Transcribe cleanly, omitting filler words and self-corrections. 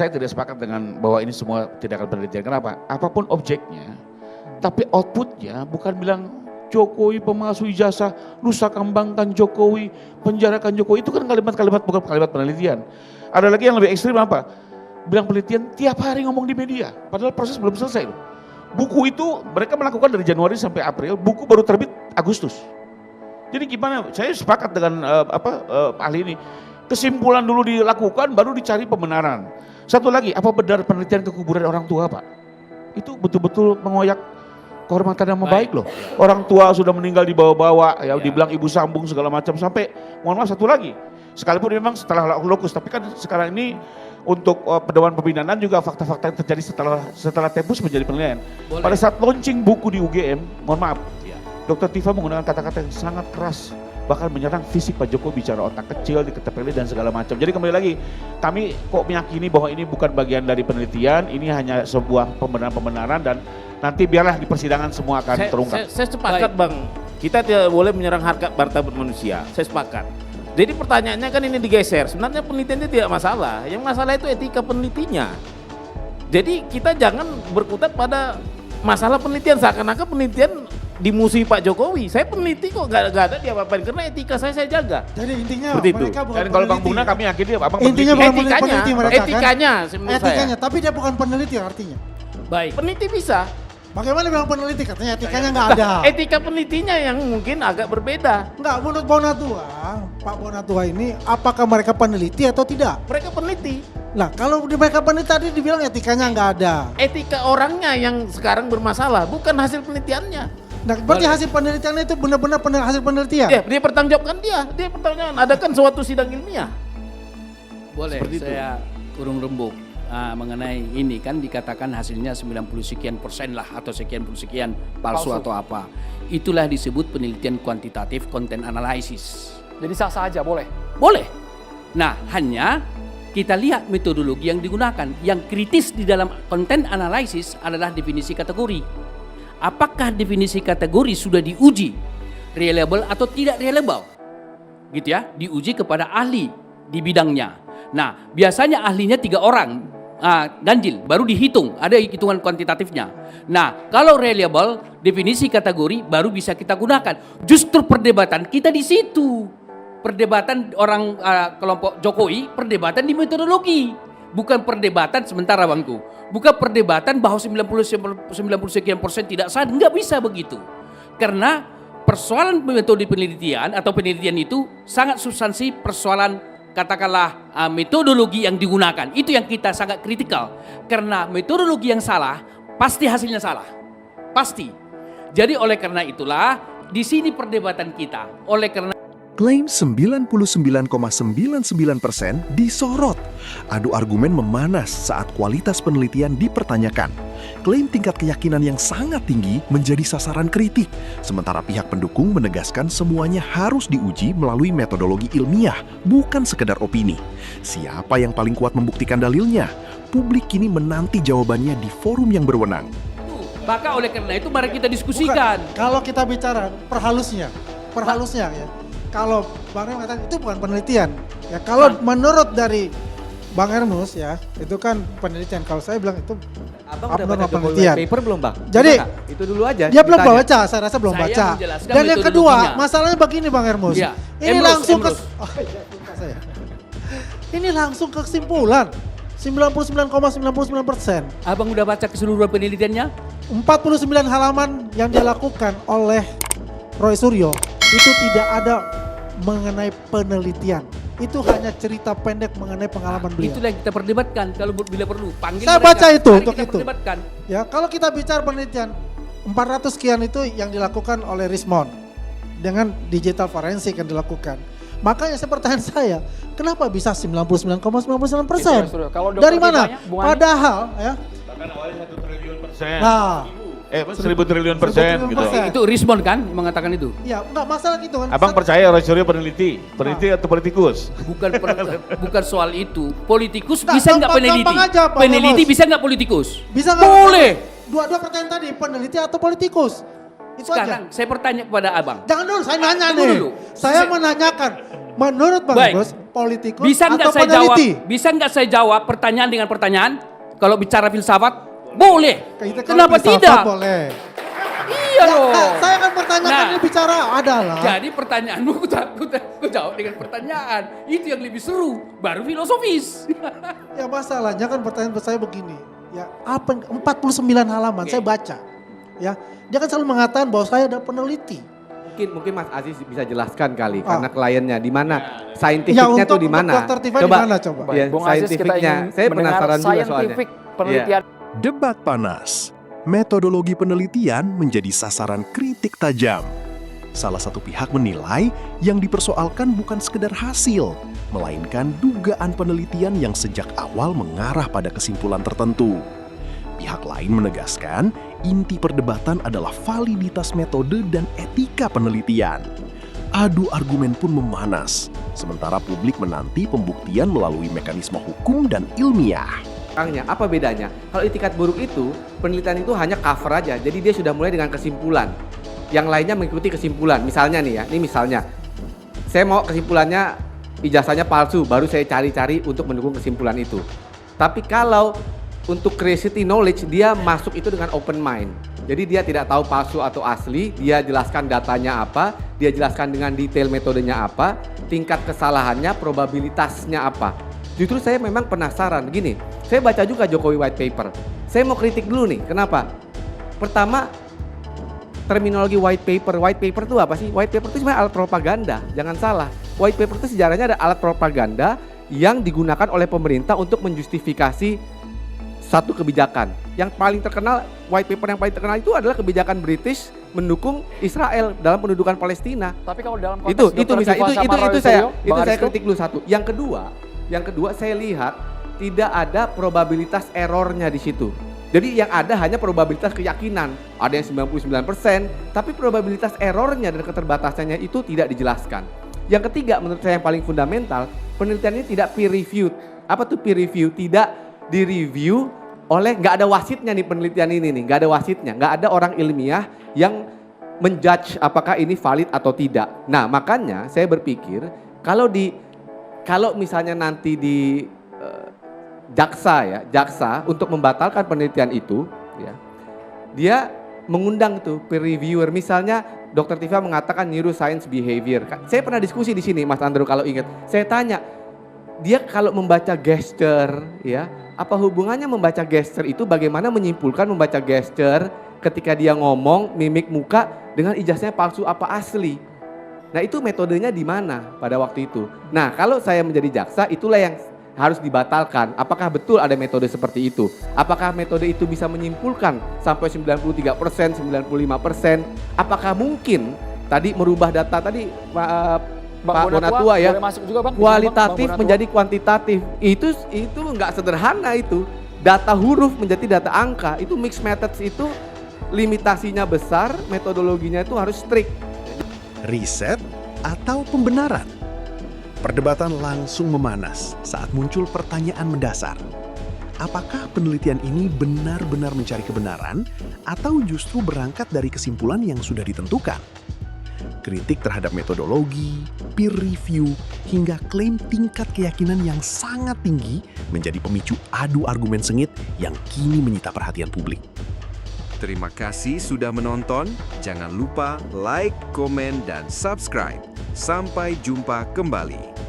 saya tidak sepakat dengan bahwa ini semua tidak akan penelitian. Kenapa? Apapun objeknya, tapi outputnya bukan bilang Jokowi pemalsu ijazah, rusak kembangkan Jokowi, penjarakan Jokowi. Itu kan kalimat-kalimat bukan kalimat penelitian. Ada lagi yang lebih ekstrim apa? Bilang penelitian tiap hari ngomong di media, padahal proses belum selesai loh. Buku itu mereka melakukan dari Januari sampai April, buku baru terbit Agustus. Jadi gimana? Saya sepakat dengan ahli ini. Kesimpulan dulu dilakukan, baru dicari pembenaran. Satu lagi, apa benar penelitian kekuburan orang tua, Pak? Itu betul-betul mengoyak kehormatan nama baik loh. Orang tua sudah meninggal dibawa-bawa, ya dibilang ibu sambung segala macam. Sampai, mohon maaf satu lagi, sekalipun memang setelah lokus, tapi kan sekarang ini untuk Dewan Pembinaan juga fakta-fakta yang terjadi setelah Tempus menjadi penilaian. Boleh. Pada saat launching buku di UGM, mohon maaf, Dr. Tifa menggunakan kata-kata yang sangat keras, bahkan menyerang fisik Pak Jokowi, bicara otak kecil, diketepeli dan segala macam. Jadi kembali lagi, kami kok meyakini bahwa ini bukan bagian dari penelitian, ini hanya sebuah pembenaran-pembenaran dan nanti biarlah di persidangan semua akan terungkap. Saya sepakat Bang, kita tidak boleh menyerang harkat martabat manusia, saya sepakat. Jadi pertanyaannya kan ini digeser, sebenarnya penelitiannya tidak masalah, yang masalah itu etika penelitinya. Jadi kita jangan berkutat pada masalah penelitian, seakan-akan penelitian dimusuhi Pak Jokowi. Saya peneliti kok gak ada diapa-apain karena etika saya jaga. Jadi intinya seperti itu. mereka bukan Dan kalau Bang peneliti. Buna kami yakin dia Abang Intinya peneliti. bukan peneliti mereka kan? Etikanya menurut Etikanya, saya. tapi dia bukan peneliti artinya. Baik. Peneliti bisa. Bagaimana bilang peneliti? Katanya etikanya nggak ada. Etika penelitinya yang mungkin agak berbeda. Enggak, menurut Bonatua, Pak Bonatua ini, apakah mereka peneliti atau tidak? Mereka peneliti. Nah, kalau mereka peneliti tadi dibilang etikanya nggak ada. Etika orangnya yang sekarang bermasalah, bukan hasil penelitiannya. Nah, berarti hasil penelitiannya itu benar-benar hasil penelitian. Dia bertanggungjawabkan dia pertanggungjawabkan. Ada kan suatu sidang ilmiah. Boleh Seperti itu. saya kurung rembuk mengenai ini kan dikatakan hasilnya 90 sekian persen lah atau sekian puluh sekian palsu atau apa. Itulah disebut penelitian kuantitatif content analysis. Jadi sah-sah aja boleh. Boleh. Nah, hanya kita lihat metodologi yang digunakan. Yang kritis di dalam content analysis adalah definisi kategori. Apakah definisi kategori sudah diuji reliable atau tidak reliable? Gitu ya, diuji kepada ahli di bidangnya. Nah, biasanya ahlinya 3 orang, ganjil, baru dihitung, ada hitungan kuantitatifnya. Nah, kalau reliable, definisi kategori baru bisa kita gunakan. Justru perdebatan kita di situ. Perdebatan orang kelompok Jokowi, perdebatan di metodologi. Bukan perdebatan sementara Bangku. Bukan perdebatan bahwa 90 sekian persen tidak sah, nggak bisa begitu. Karena persoalan metode penelitian atau penelitian itu sangat substansi persoalan katakanlah metodologi yang digunakan. Itu yang kita sangat kritikal. Karena metodologi yang salah, pasti hasilnya salah. Pasti. Jadi oleh karena itulah di sini perdebatan kita. Oleh karena Klaim 99,99% disorot. Adu argumen memanas saat kualitas penelitian dipertanyakan. Klaim tingkat keyakinan yang sangat tinggi menjadi sasaran kritik. Sementara pihak pendukung menegaskan semuanya harus diuji melalui metodologi ilmiah, bukan sekedar opini. Siapa yang paling kuat membuktikan dalilnya? Publik kini menanti jawabannya di forum yang berwenang. maka oleh karena itu mari kita diskusikan. Bukan, kalau kita bicara perhalusnya ya. Kalau Bang Rem katakan itu bukan penelitian. Ya kalau menurut dari Bang Ermus ya, itu kan penelitian. Kalau saya bilang itu Abang udah baca penelitian. paper belum Bang? Jadi itu dulu aja. dia belum ditanya. baca, saya rasa belum Saya baca. menjelaskan Dan yang kedua, metodologinya. masalahnya begini Bang Ermus. Ya, Ini Emrus, langsung Emrus. Ini langsung ke kesimpulan. 99,99%. Abang udah baca keseluruhan penelitiannya? 49 halaman yang dilakukan oleh Roy Suryo itu tidak ada mengenai penelitian. Itu hanya cerita pendek mengenai pengalaman beliau. Itulah yang kita perdebatkan kalau bila perlu. Panggil Saya mereka. baca itu Mari untuk kita itu. perdebatkan. Ya, kalau kita bicara penelitian 400 sekian itu yang dilakukan oleh Rismond dengan digital forensik yang dilakukan. Makanya pertanyaan saya, kenapa bisa 99,99%? Kalau Dr. Dari mana? Tifanya, Bung Ani? Padahal ya. Bahkan awalnya 1 triliun persen. Nah, 1000 triliun persen gitu. persen. Itu Rismond kan yang mengatakan itu? ya enggak masalah gitu kan. Abang percaya Roy Suryo peneliti atau politikus? Bukan soal itu. Politikus Nah, bisa nggak peneliti? gampang aja, Pak Peneliti Amos. bisa nggak politikus? Bisa nggak? Boleh. Dua pertanyaan tadi, peneliti atau politikus? Itu Sekarang aja. saya bertanya kepada abang. Jangan dulu, saya nanya Tunggu nih. dulu. Saya menanyakan, menurut Bang Baik. Agus, politikus Bisa nggak atau saya jawab? peneliti? Bisa nggak saya jawab pertanyaan dengan pertanyaan? Kalau bicara filsafat, boleh. Kita kalau Kenapa filsafat tidak? Boleh. Iya loh. Saya akan pertanyakan Nah, ini bicara adalah. Jadi pertanyaanmu aku jawab dengan pertanyaan. Itu yang lebih seru, baru filosofis. Ya masalahnya kan pertanyaan saya begini. Ya apa 49 halaman saya baca. Ya, dia kan selalu mengatakan bahwa saya ada peneliti. Mungkin Mas Aziz bisa jelaskan kali Ah. karena kliennya di mana Ya saintifiknya tuh untuk di mana? Dr. Tifa di mana coba? Ya, Bung Aziz, kita saintifiknya. ingin Saya mendengar penasaran juga soalnya. scientific penelitian. Debat panas. Metodologi penelitian menjadi sasaran kritik tajam. Salah satu pihak menilai yang dipersoalkan bukan sekedar hasil, melainkan dugaan penelitian yang sejak awal mengarah pada kesimpulan tertentu. Pihak lain menegaskan inti perdebatan adalah validitas metode dan etika penelitian. Adu argumen pun memanas, sementara publik menanti pembuktian melalui mekanisme hukum dan ilmiah. Orangnya, apa bedanya? Kalau itikat buruk itu, penelitian itu hanya cover aja. Jadi dia sudah mulai dengan kesimpulan. Yang lainnya mengikuti kesimpulan. Misalnya nih ya, ini misalnya. Saya mau kesimpulannya ijazahnya palsu, baru saya cari-cari untuk mendukung kesimpulan itu. Tapi kalau untuk curiosity knowledge, dia masuk itu dengan open mind. Jadi dia tidak tahu palsu atau asli, dia jelaskan datanya apa, dia jelaskan dengan detail metodenya apa, tingkat kesalahannya, probabilitasnya apa. Justru saya memang penasaran, gini, saya baca juga Jokowi White Paper. Saya mau kritik dulu nih, kenapa? Pertama, terminologi White Paper. White Paper itu apa sih? White Paper itu sebenarnya alat propaganda, jangan salah. White Paper itu sejarahnya ada alat propaganda yang digunakan oleh pemerintah untuk menjustifikasi satu kebijakan. Yang paling terkenal, White Paper yang paling terkenal itu adalah kebijakan British mendukung Israel dalam pendudukan Palestina. Tapi kalau dalam konteks Itu Dr. misalnya Tifa sama Roy saya Suryo, Bang Aris tuh, kritik dulu satu. Yang kedua saya lihat tidak ada probabilitas errornya di situ. Jadi yang ada hanya probabilitas keyakinan. Ada yang 99%, tapi probabilitas errornya dan keterbatasannya itu tidak dijelaskan. Yang ketiga menurut saya yang paling fundamental, penelitian ini tidak peer reviewed. Apa tuh peer review? Tidak direview oleh, nggak ada wasitnya nih penelitian ini nih, nggak ada wasitnya, nggak ada orang ilmiah yang menjudge apakah ini valid atau tidak. Nah makanya saya berpikir kalau misalnya nanti di jaksa untuk membatalkan penelitian itu, ya, dia mengundang tuh peer reviewer. Misalnya Dr. Tifa mengatakan neuroscience behavior. Saya pernah diskusi di sini, Mas Andrew kalau ingat. Saya tanya, dia kalau membaca gesture, ya, apa hubungannya membaca gesture itu? Bagaimana menyimpulkan membaca gesture ketika dia ngomong, mimik muka dengan ijazahnya palsu apa asli? Nah itu metodenya di mana pada waktu itu? Nah kalau saya menjadi jaksa, itulah yang harus dibatalkan. Apakah betul ada metode seperti itu? Apakah metode itu bisa menyimpulkan sampai 93%, 95%? Apakah mungkin tadi merubah data tadi Pak Bonatua ya, boleh masuk juga, Bang. kualitatif Bang Bonatua. menjadi kuantitatif. Itu nggak sederhana itu. Data huruf menjadi data angka. Itu mixed methods itu limitasinya besar, metodologinya itu harus strict. Riset atau pembenaran? Perdebatan langsung memanas saat muncul pertanyaan mendasar. Apakah penelitian ini benar-benar mencari kebenaran atau justru berangkat dari kesimpulan yang sudah ditentukan? Kritik terhadap metodologi, peer review, hingga klaim tingkat keyakinan yang sangat tinggi menjadi pemicu adu argumen sengit yang kini menyita perhatian publik. Terima kasih sudah menonton. Jangan lupa like, komen, dan subscribe. Sampai jumpa kembali.